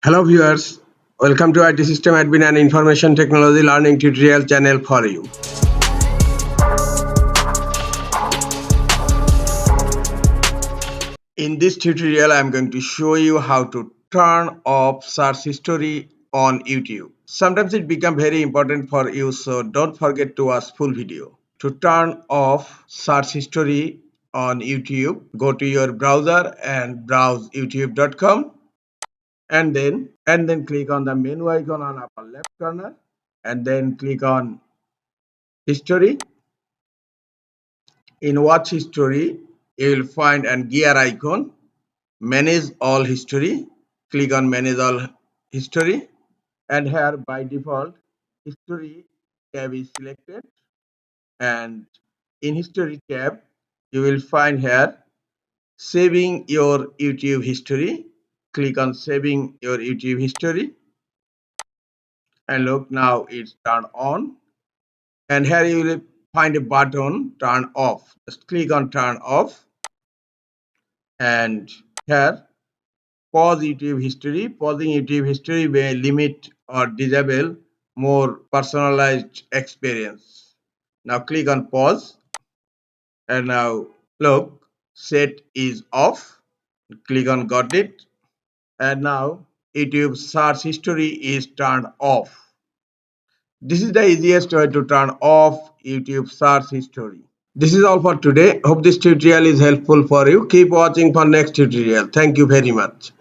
Hello viewers, welcome to IT System Admin and Information Technology Learning Tutorial channel for you. In this tutorial, I am going to show you how to turn off search history on YouTube. Sometimes it becomes very important for you, so don't forget to watch full video. To turn off search history on YouTube, go to your browser and browse youtube.com. and then click on the menu icon on upper left corner and then click on history. In watch history you will find an gear icon, manage all history. Click on manage all history, and here by default history tab is selected, and in history tab you will find here saving your YouTube history. Click on saving your YouTube history, and look, now it's turned on. And here you will find a button turn off. Just click on turn off, and here pause YouTube history. Pausing YouTube history may limit or disable more personalized experience. Now click on pause, and now look, set is off. Click on got it, and now YouTube search history is turned off. This is the easiest way to turn off YouTube search history. This is all for today. Hope this tutorial is helpful for you. Keep watching for next tutorial. Thank you very much.